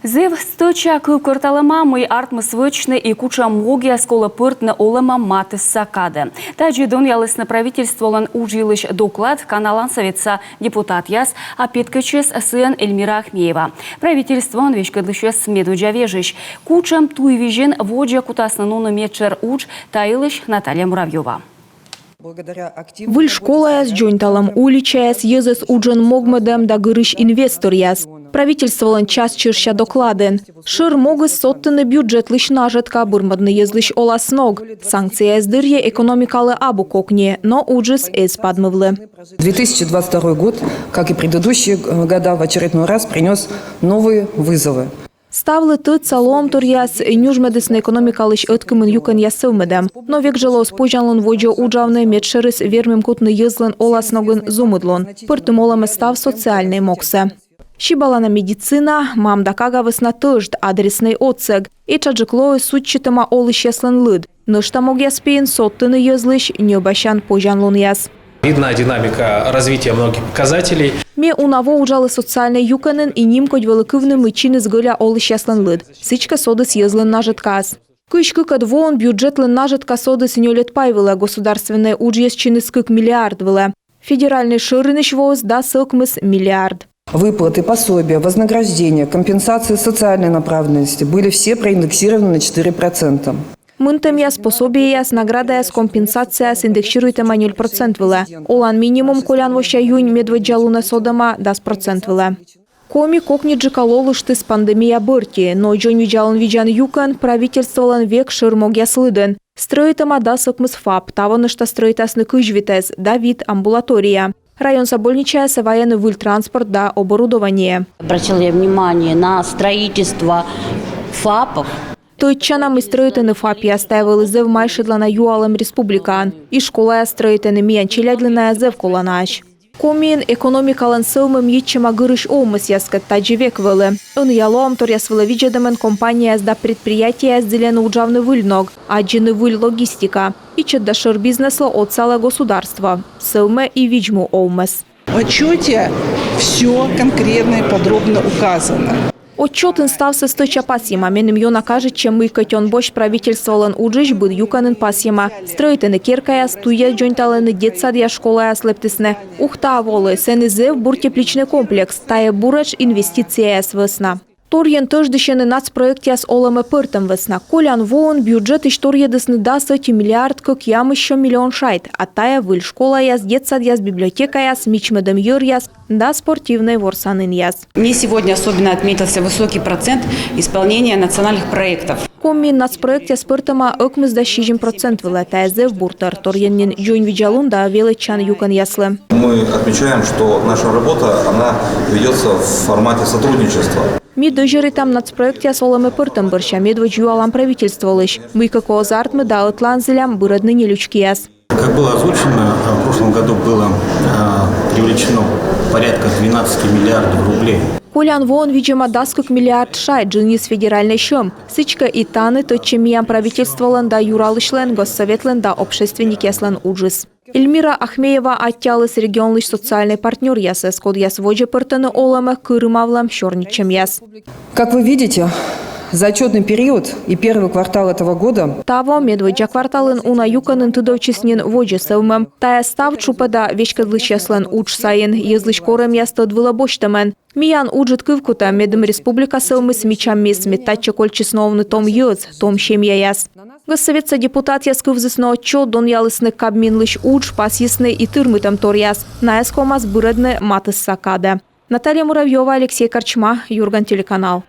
Зев сточа кварталама мой артмысвычны и куча могия скола пыртны олема матыс сакады. Таджи дон ялысны правительство лан ужилыш доклад каналан советса депутат яс, а петкачес сын Эльмира Ахмеева. Правительство он вешкадлышес медведя вежищ. Кучам туйвижен воджа кутасна нуна мечер уч таилыш Наталья Муравьева. Выль школа с джойнталом уличая с езес уджен могмедем да гырыш инвестор яс. Правительстволан час чирща докладен. Шир могыс соттыны бюджет лиш нажетка бурмадны езлиш оласног. Санкция эздырье экономикалы абу кокне, но уджес эс падмывлы. 2022 год, как и предыдущие года, в очередной раз принес новые вызовы. Ставлы тыт салом турьяс нюжмедысны экономикалыш ыткымын юкан ясывмедем. Но век жилос пожанлын воджо уджавны медшерыс вермим кутны езлын оласногын зумыдлон. Пыртым олам став социальный моксе. Шибалана медицина, мамда кагавысна тыжд адресный отсег. И чаджиклою сутчитыма олыш яслын лыд. Нышта мог яспейн соттыны езлыш небащан пожанлын яс. Видна динамика развития многих показателей. Ме унаво ужалы социальный юканын и нимкодь великывны мычины сгыля олыш яслын лыд. Сычка содыс езлын нажыткас. Кышкы кадвон бюджетлын нажытка содыс нёлет пайвыла государственная уджес чиныскык миллиард вылы. Федеральный шырыныш воз да сылкмыс миллиард. Выплаты, пособия, вознаграждения, компенсации социальной направленности были все проиндексированы на 4%. Мынтым яс пособие яс награда яс компенсация с индексируйтема 0% вылы. Олан минимум колян воща юнь медведжалуна содама 10% вылы. Коми кокни джикалолышты с пандемия бырти, но джон виджалын виджан юкан правительстволан век ширмог яслыдын. Строитама да сокмыс ФАП, таванышта строитасны кыжвитес, да вид амбулатория. Район Собольничая военный выль транспорт да оборудование. Обратила я внимание на строительство ФАПов. Тойчана мы строитаны ФАП я ставил зев майшедлана юалем республикан. И школа я строитаны миян челядлина зев коланаш. Комин экономикалан сылмым ечема гырыш олмыс яскат тадживек вылы. Он ялоам тор ясвыла виджедамен компания да предприятия сделены уджавны выльног, а джины выль логистика. И чеддашир бизнесла от сала государства. Сылмы и виджму олмыс. В отчете все конкретно и подробно указано. Отчет инстався стыча пасьема, менем йона кажет, чем мы котен бош правительстволан уджиш был юканын пасьема. Строитыны керкая, стуя джойнталыны детсадья школа слептисне. Ухта волы, сенезев буртепличный комплекс, тая бурач инвестиция свысна. Торьен тождыщены нацпроект яс оламе пыртым весна. Колян вон бюджет иш торьедысны да соти миллиард как ям еще миллион шайт. А тая выль школа яс, детсад яс, библиотека яс, мичмедем йор яс, да спортивный ворсанын яс. Мне сегодня особенно отметился высокий процент исполнения национальных проектов. Комми нацпроект яс пыртыма ыкмыз да 6% вылы. Тая зев буртар. Торьеннин жойн виджалун да величан юкан яслы. Мы отмечаем, что наша работа, она ведется в формате сотрудничества. Ми дожери там нацпроект яс оламе пыртым бырща медведь юалам правительстволыш. Мы како азартмы да отланзелям быродны нелючки яс. Как было озвучено, в прошлом году было привлечено порядка 12 миллиардов рублей. Колян вон, видимо, даскок миллиард шай джинис федеральный шум. Сычка и таны, то чем я правительстволан да юралышлен, госсоветлен да общественник яслен уджис. Эльмира Ахмеева оттялыс регионлыш социальный партнер яс, скод яс воджи пыртаны оламе кырымавлам шорничем яс. Как вы видите, за отчетный период и первый квартал этого года Таво медведя кварталын уна юканын тыдовчеснен воджи сылмым. Тая став чупада вешкадлыш яслен удж сайын, езлыш корем ястыд выла боштамен. Миян уджит кывкута медым республика сылмы с мечам мес метача кольчесновны том йоц, том щемья яс. Госсоветса депутат яс кывзысно отчет дон ялысны кабминлыш удж пас ясны и тырмы там тор яс. На яскомас бырыдны матыс сакада. Наталья Муравьева, Алексей Корчма, Юрган телеканал.